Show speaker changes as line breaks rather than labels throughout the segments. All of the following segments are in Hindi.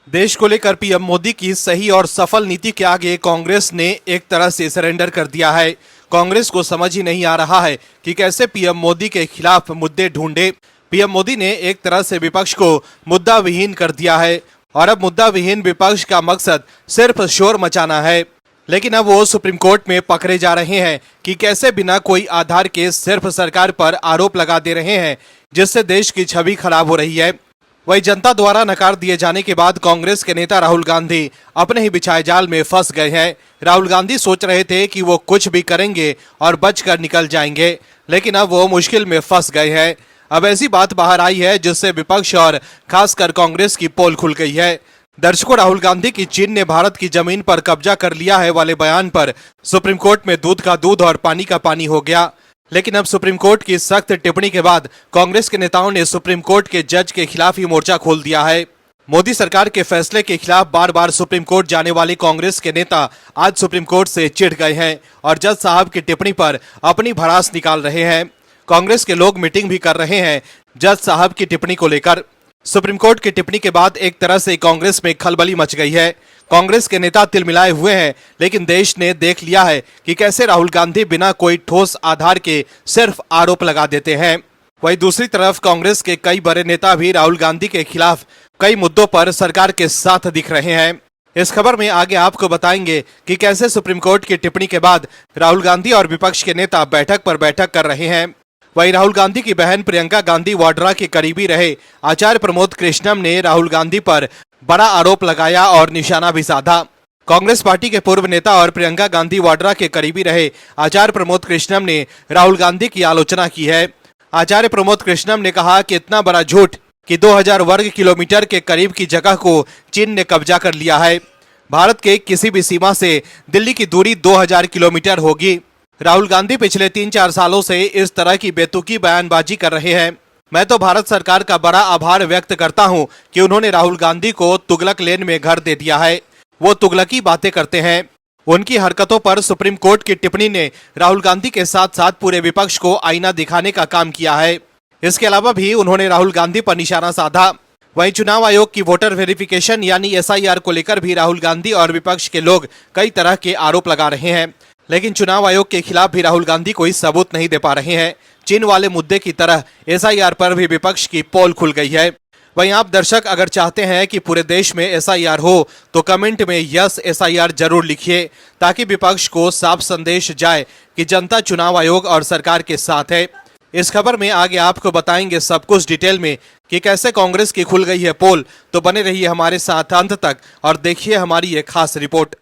देश को लेकर पीएम मोदी की सही और सफल नीति के आगे कांग्रेस ने एक तरह से सरेंडर कर दिया है। कांग्रेस को समझ ही नहीं आ रहा है कि कैसे पीएम मोदी के खिलाफ मुद्दे ढूंढे। पीएम मोदी ने एक तरह से विपक्ष को मुद्दा विहीन कर दिया है और अब मुद्दा विहीन विपक्ष का मकसद सिर्फ शोर मचाना है। लेकिन अब वो सुप्रीम कोर्ट में पकड़े जा रहे हैं कि कैसे बिना कोई आधार के सिर्फ सरकार पर आरोप लगा दे रहे हैं, जिससे देश की छवि खराब हो रही है। वही जनता द्वारा नकार दिए जाने के बाद कांग्रेस के नेता राहुल गांधी अपने ही बिछाए जाल में फंस गए हैं। राहुल गांधी सोच रहे थे कि वो कुछ भी करेंगे और बचकर निकल जाएंगे, लेकिन अब वो मुश्किल में फंस गए हैं। अब ऐसी बात बाहर आई है जिससे विपक्ष और खासकर कांग्रेस की पोल खुल गई है। दर्शकों, राहुल गांधी की चीन ने भारत की जमीन पर कब्जा कर लिया है वाले बयान पर सुप्रीम कोर्ट में दूध का दूध और पानी का पानी हो गया। लेकिन अब सुप्रीम कोर्ट की सख्त टिप्पणी के बाद कांग्रेस के नेताओं ने सुप्रीम कोर्ट के जज के खिलाफ ही मोर्चा खोल दिया है। मोदी सरकार के फैसले के खिलाफ बार बार सुप्रीम कोर्ट जाने वाले कांग्रेस के नेता आज सुप्रीम कोर्ट से चिढ़ गए हैं और जज साहब की टिप्पणी पर अपनी भड़ास निकाल रहे हैं। कांग्रेस के लोग मीटिंग भी कर रहे हैं जज साहब की टिप्पणी को लेकर। सुप्रीम कोर्ट की टिप्पणी के बाद एक तरह से कांग्रेस में खलबली मच गई है। कांग्रेस के नेता तिलमिलाए हुए हैं, लेकिन देश ने देख लिया है कि कैसे राहुल गांधी बिना कोई ठोस आधार के सिर्फ आरोप लगा देते हैं। वहीं दूसरी तरफ कांग्रेस के कई बड़े नेता भी राहुल गांधी के खिलाफ कई मुद्दों पर सरकार के साथ दिख रहे हैं। इस खबर में आगे आपको बताएंगे कि कैसे सुप्रीम कोर्ट की टिप्पणी के बाद राहुल गांधी और विपक्ष के नेता बैठक पर बैठक कर रहे हैं। वहीं राहुल गांधी की बहन प्रियंका गांधी वाड्रा के करीबी रहे आचार्य प्रमोद कृष्णम ने राहुल गांधी पर बड़ा आरोप लगाया और निशाना भी साधा। कांग्रेस पार्टी के पूर्व नेता और प्रियंका गांधी वाड्रा के करीबी रहे आचार्य प्रमोद कृष्णम ने राहुल गांधी की आलोचना की है। आचार्य प्रमोद कृष्णम ने कहा कि इतना बड़ा झूठ कि 2000 वर्ग किलोमीटर के करीब की जगह को चीन ने कब्जा कर लिया है। भारत के किसी भी सीमा से दिल्ली की दूरी 2000 किलोमीटर होगी। राहुल गांधी पिछले 3-4 सालों से इस तरह की बेतुकी बयानबाजी कर रहे हैं। मैं तो भारत सरकार का बड़ा आभार व्यक्त करता हूं कि उन्होंने राहुल गांधी को तुगलक लेन में घर दे दिया है। वो तुगलकी बातें करते हैं। उनकी हरकतों पर सुप्रीम कोर्ट की टिप्पणी ने राहुल गांधी के साथ साथ पूरे विपक्ष को आईना दिखाने का काम किया है। इसके अलावा भी उन्होंने राहुल गांधी पर निशाना साधा। वहीं चुनाव आयोग की वोटर वेरिफिकेशन यानी SIR को लेकर भी राहुल गांधी और विपक्ष के लोग कई तरह के आरोप लगा रहे हैं, लेकिन चुनाव आयोग के खिलाफ भी राहुल गांधी कोई सबूत नहीं दे पा रहे हैं। चीन वाले मुद्दे की तरह SIR पर भी विपक्ष की पोल खुल गई है। वहीं आप दर्शक अगर चाहते हैं कि पूरे देश में SIR हो तो कमेंट में यस SIR जरूर लिखिए, ताकि विपक्ष को साफ संदेश जाए कि जनता चुनाव आयोग और सरकार के साथ है। इस खबर में आगे आपको बताएंगे सब कुछ डिटेल में कि कैसे कांग्रेस की खुल गई है पोल। तो बने रहिए हमारे साथ अंत तक और देखिए हमारी ये खास रिपोर्ट।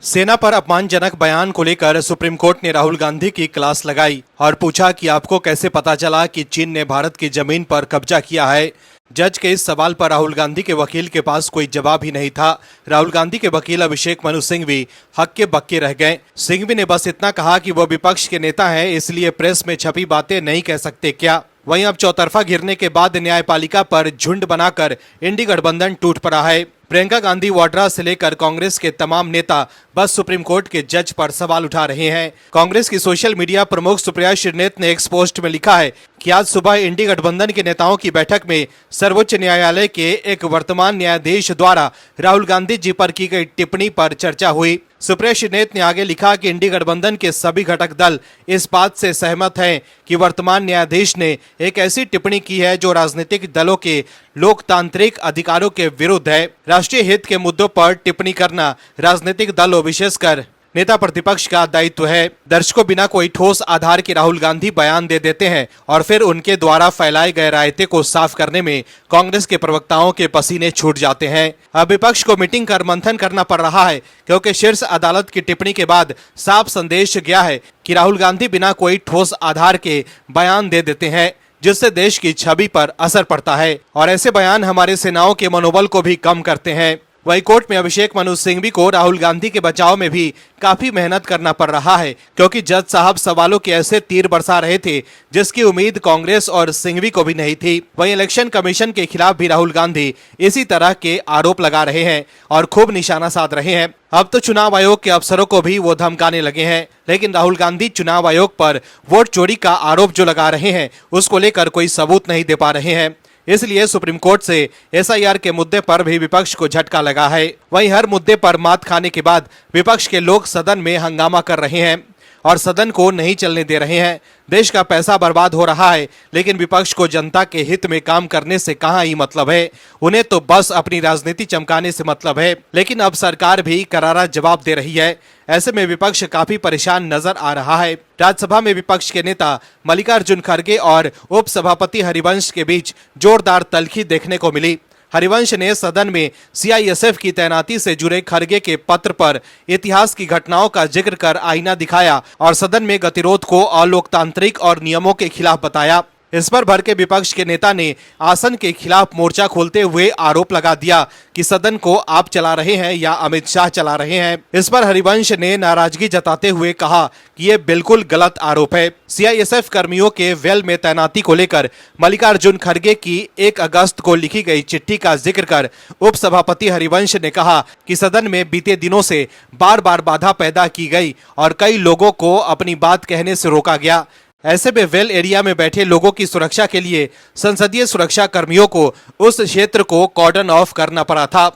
सेना पर अपमानजनक बयान को लेकर सुप्रीम कोर्ट ने राहुल गांधी की क्लास लगाई और पूछा कि आपको कैसे पता चला कि चीन ने भारत की जमीन पर कब्जा किया है। जज के इस सवाल पर राहुल गांधी के वकील के पास कोई जवाब ही नहीं था। राहुल गांधी के वकील अभिषेक मनु सिंघवी हक्के बक्के रह गए। सिंघवी ने बस इतना कहा कि वो विपक्ष के नेता हैं, इसलिए प्रेस में छपी बातें नहीं कह सकते क्या। वहीं अब चौतरफा घिरने के बाद न्यायपालिका पर झुंड बनाकर इंडी गठबंधन टूट पड़ा है। प्रियंका गांधी वाड्रा से लेकर कांग्रेस के तमाम नेता बस सुप्रीम कोर्ट के जज पर सवाल उठा रहे हैं। कांग्रेस की सोशल मीडिया प्रमुख सुप्रिया श्रीनेत ने एक पोस्ट में लिखा है कि आज सुबह इंडी गठबंधन के नेताओं की बैठक में सर्वोच्च न्यायालय के एक वर्तमान न्यायाधीश द्वारा राहुल गांधी जी पर की गई टिप्पणी पर चर्चा हुई। सुप्रिया श्रीनेत ने आगे लिखा कि इंडी गठबंधन के सभी घटक दल इस बात से सहमत हैं कि वर्तमान न्यायाधीश ने एक ऐसी टिप्पणी की है जो राजनीतिक दलों के लोकतांत्रिक अधिकारों के विरुद्ध है। राष्ट्रीय हित के मुद्दों पर टिप्पणी करना राजनीतिक दलों विशेषकर नेता प्रतिपक्ष का दायित्व है। दर्शकों, बिना कोई ठोस आधार के राहुल गांधी बयान दे देते हैं और फिर उनके द्वारा फैलाए गए रायते को साफ करने में कांग्रेस के प्रवक्ताओं के पसीने छूट जाते हैं। अब विपक्ष को मीटिंग कर मंथन करना पड़ रहा है, क्योंकि शीर्ष अदालत की टिप्पणी के बाद साफ संदेश गया है कि राहुल गांधी बिना कोई ठोस आधार के बयान दे देते हैं, जिससे देश की छवि पर असर पड़ता है और ऐसे बयान हमारे सेनाओं के मनोबल को भी कम करते हैं। वहीं कोर्ट में अभिषेक मनु सिंघवी को राहुल गांधी के बचाव में भी काफी मेहनत करना पड़ रहा है, क्योंकि जज साहब सवालों के ऐसे तीर बरसा रहे थे जिसकी उम्मीद कांग्रेस और सिंघवी को भी नहीं थी। वहीं इलेक्शन कमीशन के खिलाफ भी राहुल गांधी इसी तरह के आरोप लगा रहे हैं और खूब निशाना साध रहे हैं। अब तो चुनाव आयोग के अफसरों को भी वो धमकाने लगे हैं, लेकिन राहुल गांधी चुनाव आयोग पर वोट चोरी का आरोप जो लगा रहे हैं उसको लेकर कोई सबूत नहीं दे पा रहे हैं। इसलिए सुप्रीम कोर्ट से एसआईआर के मुद्दे पर भी विपक्ष को झटका लगा है। वहीं हर मुद्दे पर मात खाने के बाद विपक्ष के लोग सदन में हंगामा कर रहे हैं और सदन को नहीं चलने दे रहे हैं। देश का पैसा बर्बाद हो रहा है, लेकिन विपक्ष को जनता के हित में काम करने से कहाँ ही मतलब है। उन्हें तो बस अपनी राजनीति चमकाने से मतलब है। लेकिन अब सरकार भी करारा जवाब दे रही है। ऐसे में विपक्ष काफी परेशान नजर आ रहा है। राज्यसभा में विपक्ष के नेता मल्लिकार्जुन खड़गे और उप सभापति हरिवंश के बीच जोरदार तल्खी देखने को मिली। हरिवंश ने सदन में सीआईएसएफ की तैनाती से जुड़े खड़गे के पत्र पर इतिहास की घटनाओं का जिक्र कर आईना दिखाया और सदन में गतिरोध को अलोकतांत्रिक और नियमों के खिलाफ बताया। इस पर भड़के विपक्ष के नेता ने आसन के खिलाफ मोर्चा खोलते हुए आरोप लगा दिया कि सदन को आप चला रहे हैं या अमित शाह चला रहे हैं। इस पर हरिवंश ने नाराजगी जताते हुए कहा कि ये बिल्कुल गलत आरोप है। सीआईएसएफ कर्मियों के वेल में तैनाती को लेकर मल्लिकार्जुन खड़गे की 1 अगस्त को लिखी गई चिट्ठी का जिक्र कर उप सभापति हरिवंश ने कहा कि सदन में बीते दिनों से बार बार बाधा पैदा की गई और कई लोगों को अपनी बात कहने से रोका गया। ऐसे में वेल एरिया में बैठे लोगों की सुरक्षा के लिए संसदीय सुरक्षा कर्मियों को उस क्षेत्र को कॉर्डन ऑफ करना पड़ा था।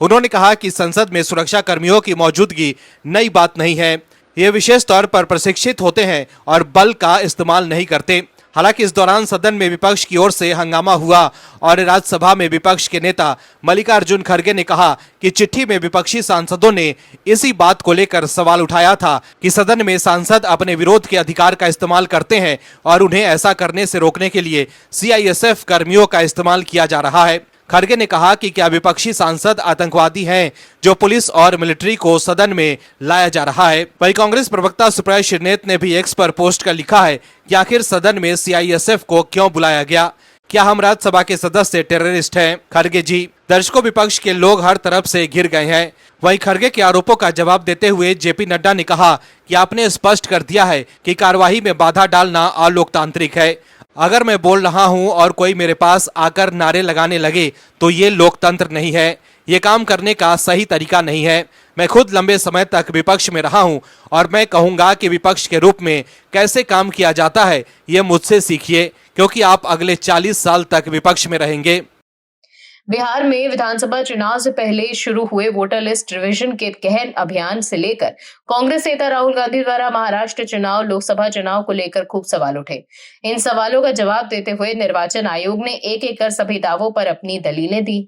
उन्होंने कहा कि संसद में सुरक्षा कर्मियों की मौजूदगी नई बात नहीं है। ये विशेष तौर पर प्रशिक्षित होते हैं और बल का इस्तेमाल नहीं करते। हालांकि इस दौरान सदन में विपक्ष की ओर से हंगामा हुआ और राज्यसभा में विपक्ष के नेता मल्लिकार्जुन खड़गे ने कहा कि चिट्ठी में विपक्षी सांसदों ने इसी बात को लेकर सवाल उठाया था कि सदन में सांसद अपने विरोध के अधिकार का इस्तेमाल करते हैं और उन्हें ऐसा करने से रोकने के लिए सीआईएसएफ कर्मियों का इस्तेमाल किया जा रहा है। खड़गे ने कहा कि क्या विपक्षी सांसद आतंकवादी हैं जो पुलिस और मिलिट्री को सदन में लाया जा रहा है। वहीं कांग्रेस प्रवक्ता सुप्रिया श्रीनेत ने भी एक्स पर पोस्ट कर लिखा है कि आखिर सदन में सीआईएसएफ को क्यों बुलाया गया, क्या हम राज्यसभा के सदस्य टेररिस्ट हैं? खड़गे जी, दर्शकों विपक्ष के लोग हर तरफ से घिर गए हैं। वहीं खड़गे के आरोपों का जवाब देते हुए जेपी नड्डा ने कहा कि आपने स्पष्ट कर दिया है कि कार्यवाही में बाधा डालना अलोकतांत्रिक है। अगर मैं बोल रहा हूं और कोई मेरे पास आकर नारे लगाने लगे तो ये लोकतंत्र नहीं है, ये काम करने का सही तरीका नहीं है। मैं खुद लंबे समय तक विपक्ष में रहा हूं और मैं कहूंगा कि विपक्ष के रूप में कैसे काम किया जाता है, ये मुझसे सीखिए, क्योंकि आप अगले 40 साल तक विपक्ष में रहेंगे।
बिहार में विधानसभा चुनाव से पहले शुरू हुए वोटर लिस्ट रिवीजन के गहन अभियान से लेकर कांग्रेस नेता राहुल गांधी द्वारा महाराष्ट्र चुनाव, लोकसभा चुनाव को लेकर खूब सवाल उठे। इन सवालों का जवाब देते हुए निर्वाचन आयोग ने एक कर सभी दावों पर अपनी दलीलें दी।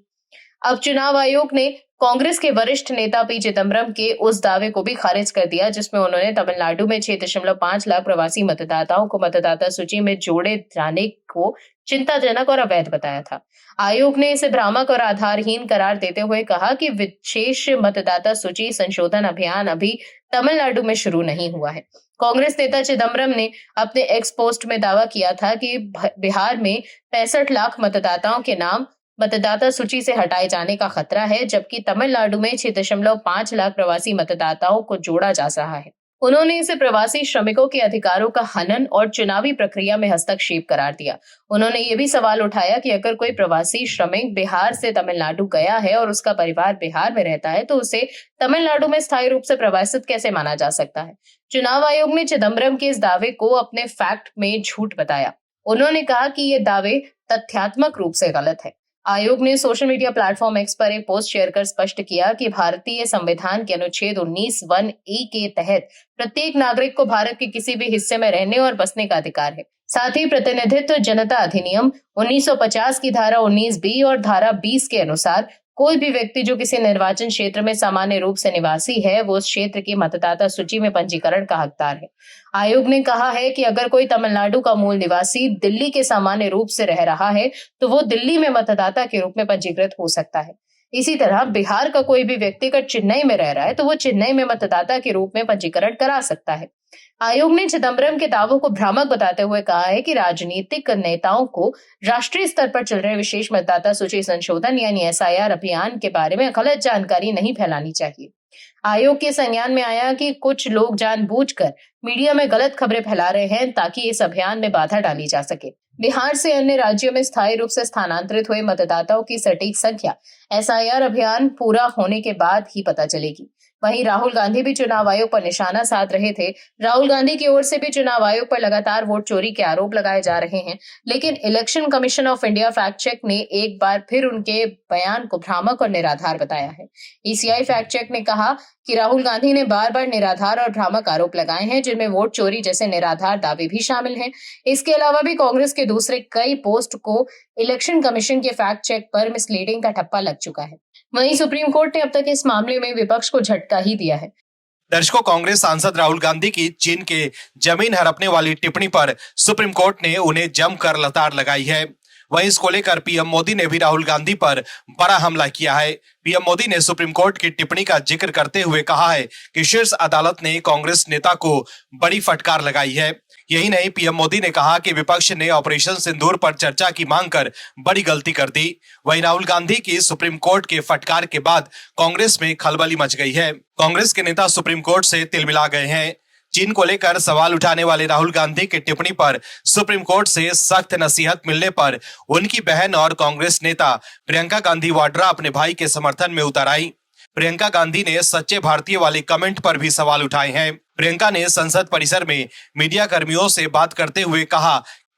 अब चुनाव आयोग ने कांग्रेस के वरिष्ठ नेता पी चिदम्बरम के उस दावे को भी खारिज कर दिया जिसमें उन्होंने तमिलनाडु में 6.5 लाख प्रवासी मतदाताओं को मतदाता सूची में जोड़े जाने को चिंताजनक और अवैध बताया था। आयोग ने इसे भ्रामक और आधारहीन करार देते हुए कहा कि विशेष मतदाता सूची संशोधन अभियान अभी तमिलनाडु में शुरू नहीं हुआ है। कांग्रेस नेता चिदम्बरम ने अपने एक्स पोस्ट में दावा किया था कि बिहार में 65 लाख मतदाताओं के नाम मतदाता सूची से हटाए जाने का खतरा है, जबकि तमिलनाडु में 6.5 लाख प्रवासी मतदाताओं को जोड़ा जा रहा है। उन्होंने इसे प्रवासी श्रमिकों के अधिकारों का हनन और चुनावी प्रक्रिया में हस्तक्षेप करार दिया। उन्होंने ये भी सवाल उठाया कि अगर कोई प्रवासी श्रमिक बिहार से तमिलनाडु गया है और उसका परिवार बिहार में रहता है तो उसे तमिलनाडु में स्थायी रूप से प्रवासित कैसे माना जा सकता है। चुनाव आयोग ने चिदम्बरम के इस दावे को अपने फैक्ट में झूठ बताया। उन्होंने कहा कि ये दावे तथ्यात्मक रूप से गलत है। आयोग ने सोशल मीडिया प्लेटफॉर्म एक्स पर एक पोस्ट शेयर कर स्पष्ट किया कि भारतीय संविधान के अनुच्छेद 19(1)(e) के तहत प्रत्येक नागरिक को भारत के किसी भी हिस्से में रहने और बसने का अधिकार है। साथ ही प्रतिनिधित्व जनता अधिनियम 1950 की धारा 19(b) और धारा 20 के अनुसार कोई भी व्यक्ति जो किसी निर्वाचन क्षेत्र में सामान्य रूप से निवासी है वो उस क्षेत्र की मतदाता सूची में पंजीकरण का हकदार है। आयोग ने कहा है कि अगर कोई तमिलनाडु का मूल निवासी दिल्ली के सामान्य रूप से रह रहा है तो वो दिल्ली में मतदाता के रूप में पंजीकृत हो सकता है। इसी तरह बिहार का कोई भी व्यक्ति अगर चेन्नई में रह रहा है तो वो चेन्नई में मतदाता के रूप में पंजीकरण करा सकता है। आयोग ने चिदम्बरम के दावों को भ्रामक बताते हुए कहा है कि राजनीतिक नेताओं को राष्ट्रीय स्तर पर चल रहे विशेष मतदाता सूची संशोधन यानी एसआईआर अभियान के बारे में गलत जानकारी नहीं फैलानी चाहिए। आयोग के संज्ञान में आया कि कुछ लोग जानबूझकर मीडिया में गलत खबरें फैला रहे हैं ताकि इस अभियान में बाधा डाली जा सके। बिहार से अन्य राज्यों में स्थायी रूप से स्थानांतरित हुए मतदाताओं की सटीक संख्या एसआईआर अभियान पूरा होने के बाद ही पता चलेगी। वहीं राहुल गांधी भी चुनाव आयोग पर निशाना साध रहे थे। राहुल गांधी की ओर से भी चुनाव आयोग पर लगातार वोट चोरी के आरोप लगाए जा रहे हैं, लेकिन election commission of India fact check ने एक बार फिर उनके बयान को भ्रामक और निराधार बताया है। ईसीआई फैक्ट चेक ने कहा कि राहुल गांधी ने बार बार निराधार और भ्रामक आरोप लगाए हैं, जिनमें वोट चोरी जैसे निराधार दावे भी शामिल हैं। इसके अलावा भी कांग्रेस के दूसरे कई पोस्ट को इलेक्शन कमीशन के फैक्ट चेक पर मिसलीडिंग का ठप्पा लग चुका है। वहीं सुप्रीम कोर्ट ने अब तक इस मामले में विपक्ष को झटका ही दिया है।
दर्शकों, कांग्रेस सांसद राहुल गांधी की चीन के जमीन हड़पने वाली टिप्पणी पर सुप्रीम कोर्ट ने उन्हें जमकर लताड़ लगाई है। वहीं इसको लेकर पीएम मोदी ने भी राहुल गांधी पर बड़ा हमला किया है। पीएम मोदी ने सुप्रीम कोर्ट की टिप्पणी का जिक्र करते हुए कहा है कि शीर्ष अदालत ने कांग्रेस नेता को बड़ी फटकार लगाई है। यही नहीं, पीएम मोदी ने कहा कि विपक्ष ने ऑपरेशन सिंदूर पर चर्चा की मांग कर बड़ी गलती कर दी। वहीं राहुल गांधी की सुप्रीम कोर्ट के फटकार के बाद कांग्रेस में खलबली मच गई है। कांग्रेस के नेता सुप्रीम कोर्ट से तिलमिला गए हैं। चीन को लेकर सवाल उठाने वाले राहुल गांधी की टिप्पणी पर सुप्रीम कोर्ट से सख्त नसीहत मिलने पर उनकी बहन और कांग्रेस नेता प्रियंका गांधी वाड्रा अपने भाई के समर्थन में उतर आई। प्रियंका गांधी ने सच्चे भारतीय वाले कमेंट पर भी सवाल उठाए हैं। प्रियंका ने संसद परिसर में मीडिया कर्मियों से बात करते हुए कहा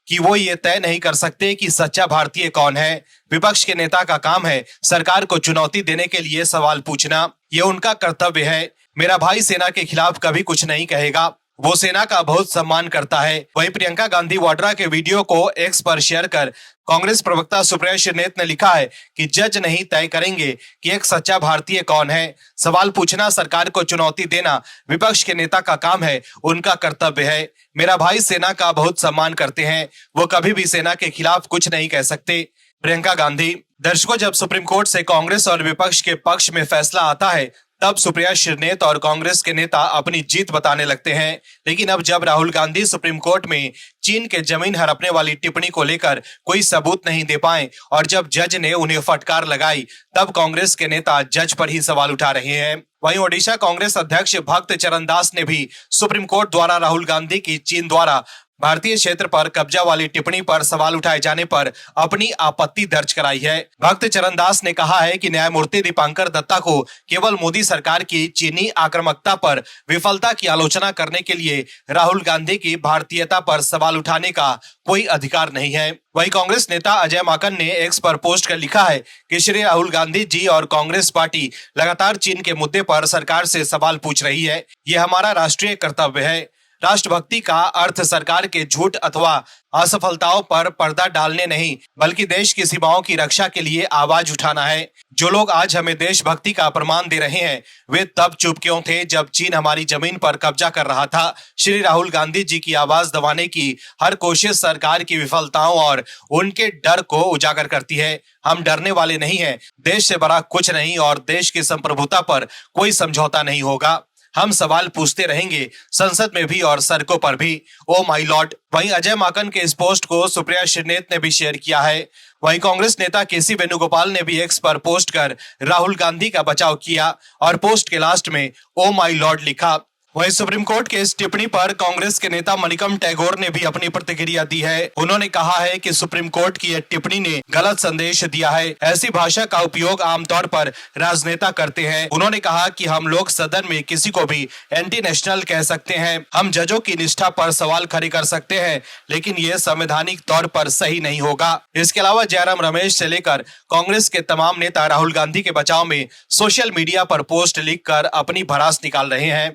कि वो ये तय नहीं कर सकते कि सच्चा भारतीय कौन है। विपक्ष के नेता का काम है सरकार को चुनौती देने के लिए सवाल पूछना, ये उनका कर्तव्य है। मेरा भाई सेना के खिलाफ कभी कुछ नहीं कहेगा, वो सेना का बहुत सम्मान करता है। वहीं प्रियंका गांधी वाड्रा के वीडियो को एक्स पर शेयर कर कांग्रेस प्रवक्ता सुप्रिया श्रीनेत ने लिखा है कि जज नहीं तय करेंगे कि एक सच्चा भारतीय कौन है। सवाल पूछना, सरकार को चुनौती देना विपक्ष के नेता का काम है, उनका कर्तव्य है। मेरा भाई सेना का बहुत सम्मान करते हैं, वो कभी भी सेना के खिलाफ कुछ नहीं कह सकते। प्रियंका गांधी। दर्शकों, जब सुप्रीम कोर्ट से कांग्रेस और विपक्ष के पक्ष में फैसला आता है तब सुप्रिया श्रीनेत और कांग्रेस के नेता अपनी जीत बताने लगते हैं। लेकिन अब जब राहुल गांधी सुप्रीम कोर्ट में चीन के जमीन हड़पने वाली टिप्पणी को लेकर कोई सबूत नहीं दे पाए और जब जज ने उन्हें फटकार लगाई, तब कांग्रेस के नेता जज पर ही सवाल उठा रहे हैं। वहीं ओडिशा कांग्रेस अध्यक्ष भक्त चरण दास ने भी सुप्रीम कोर्ट द्वारा राहुल गांधी की चीन द्वारा भारतीय क्षेत्र पर कब्जा वाली टिप्पणी पर सवाल उठाए जाने पर अपनी आपत्ति दर्ज कराई है। भक्त चरण दास ने कहा है कि न्यायमूर्ति दीपांकर दत्ता को केवल मोदी सरकार की चीनी आक्रामकता पर विफलता की आलोचना करने के लिए राहुल गांधी की भारतीयता पर सवाल उठाने का कोई अधिकार नहीं है। वहीं कांग्रेस नेता अजय माकन ने एक्स पर पोस्ट कर लिखा है कि श्री राहुल गांधी जी और कांग्रेस पार्टी लगातार चीन के मुद्दे पर सरकार से सवाल पूछ रही है। ये हमारा राष्ट्रीय कर्तव्य है। राष्ट्रभक्ति का अर्थ सरकार के झूठ अथवा असफलताओं पर पर्दा डालने नहीं, बल्कि देश की सीमाओं की रक्षा के लिए आवाज उठाना है। जो लोग आज हमें देशभक्ति का प्रमाण दे रहे हैं, वे तब चुप क्यों थे जब चीन हमारी जमीन पर कब्जा कर रहा था। श्री राहुल गांधी जी की आवाज दबाने की हर कोशिश सरकार की विफलताओं और उनके डर को उजागर करती है। हम डरने वाले नहीं हैं। देश से बड़ा कुछ नहीं और देश की संप्रभुता पर कोई समझौता नहीं होगा। हम सवाल पूछते रहेंगे, संसद में भी और सड़कों पर भी। Oh my Lord. वहीं अजय माकन के इस पोस्ट को सुप्रिया श्रीनेत ने भी शेयर किया है। वहीं कांग्रेस नेता केसी वेणुगोपाल ने भी एक्स पर पोस्ट कर राहुल गांधी का बचाव किया और पोस्ट के लास्ट में ओ माय लॉर्ड लिखा। वहीं सुप्रीम कोर्ट के इस टिप्पणी पर कांग्रेस के नेता मणिकम टैगोर ने भी अपनी प्रतिक्रिया दी है। उन्होंने कहा है कि सुप्रीम कोर्ट की यह टिप्पणी ने गलत संदेश दिया है। ऐसी भाषा का उपयोग आमतौर पर राजनेता करते हैं। उन्होंने कहा कि हम लोग सदन में किसी को भी एंटी नेशनल कह सकते हैं, हम जजों की निष्ठा पर सवाल खड़े कर सकते हैं, लेकिन ये संवैधानिक तौर पर सही नहीं होगा। इसके अलावा जयराम रमेश से लेकर कांग्रेस के तमाम नेता राहुल गांधी के बचाव में सोशल मीडिया पर पोस्ट लिखकर अपनी भड़ास निकाल रहे हैं।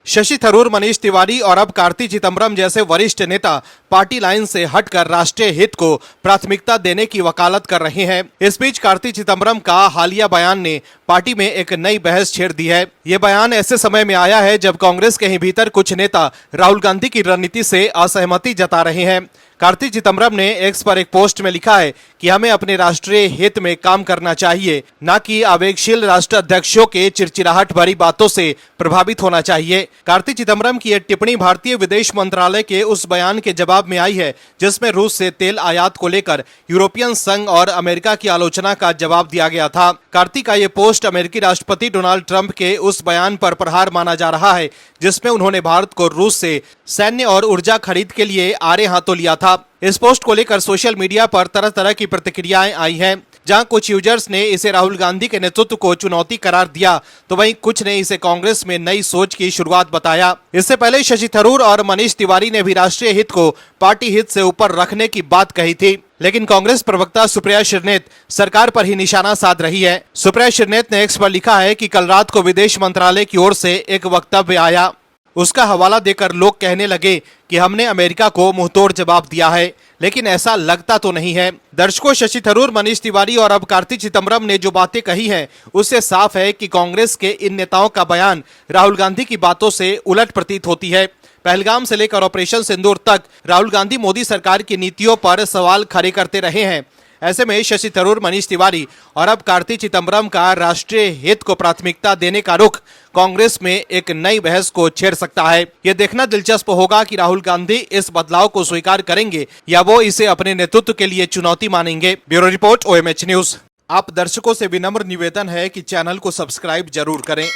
शशि थरूर, मनीष तिवारी और अब कार्ति चिदंबरम जैसे वरिष्ठ नेता पार्टी लाइन से हटकर राष्ट्रीय हित को प्राथमिकता देने की वकालत कर रहे हैं। इस बीच कार्ति चिदंबरम का हालिया बयान ने पार्टी में एक नई बहस छेड़ दी है। ये बयान ऐसे समय में आया है जब कांग्रेस के ही भीतर कुछ नेता राहुल गांधी की रणनीति से असहमति जता रहे हैं। कार्ति चिदंबरम ने एक्स पर एक पोस्ट में लिखा है कि हमें अपने राष्ट्रीय हित में काम करना चाहिए, न कि आवेगशील राष्ट्र अध्यक्षों के चिड़चिड़ाहट भरी बातों से प्रभावित होना चाहिए। कार्ति चिदंबरम की यह टिप्पणी भारतीय विदेश मंत्रालय के उस बयान के जवाब में आई है जिसमें रूस से तेल आयात को लेकर यूरोपियन संघ और अमेरिका की आलोचना का जवाब दिया गया था। कार्ति का यह पोस्ट अमेरिकी राष्ट्रपति डोनाल्ड ट्रंप के उस बयान पर प्रहार माना जा रहा है जिसमें उन्होंने भारत को रूस से सैन्य और ऊर्जा खरीद के लिए आड़े हाथों लिया था। इस पोस्ट को लेकर सोशल मीडिया पर तरह तरह की प्रतिक्रियाएं आई हैं, जहां कुछ यूजर्स ने इसे राहुल गांधी के नेतृत्व को चुनौती करार दिया, तो वहीं कुछ ने इसे कांग्रेस में नई सोच की शुरुआत बताया। इससे पहले शशि थरूर और मनीष तिवारी ने भी राष्ट्रीय हित को पार्टी हित से ऊपर रखने की बात कही थी, लेकिन कांग्रेस प्रवक्ता सुप्रिया श्रीनेत सरकार पर ही निशाना साध रही है। सुप्रिया श्रीनेत ने एक्स पर लिखा है कि कल रात को विदेश मंत्रालय की ओर से एक वक्तव्य आया, उसका हवाला देकर लोग कहने लगे कि हमने अमेरिका को मुंहतोड़ जवाब दिया है, लेकिन ऐसा लगता तो नहीं है। दर्शकों, शशि थरूर, मनीष तिवारी और अब कार्ति चिदंबरम ने जो बातें कही हैं, उससे साफ है कि कांग्रेस के इन नेताओं का बयान राहुल गांधी की बातों से उलट प्रतीत होती है। पहलगाम से लेकर ऑपरेशन सिंदूर तक राहुल गांधी मोदी सरकार की नीतियों पर सवाल खड़े करते रहे हैं। ऐसे में शशि थरूर, मनीष तिवारी और अब कार्ति चिदंबरम का राष्ट्रीय हित को प्राथमिकता देने का रुख कांग्रेस में एक नई बहस को छेड़ सकता है। यह देखना दिलचस्प होगा कि राहुल गांधी इस बदलाव को स्वीकार करेंगे या वो इसे अपने नेतृत्व के लिए चुनौती मानेंगे। Bureau report, OMH news. आप दर्शकों से विनम्र निवेदन है कि चैनल को सब्सक्राइब जरूर करें।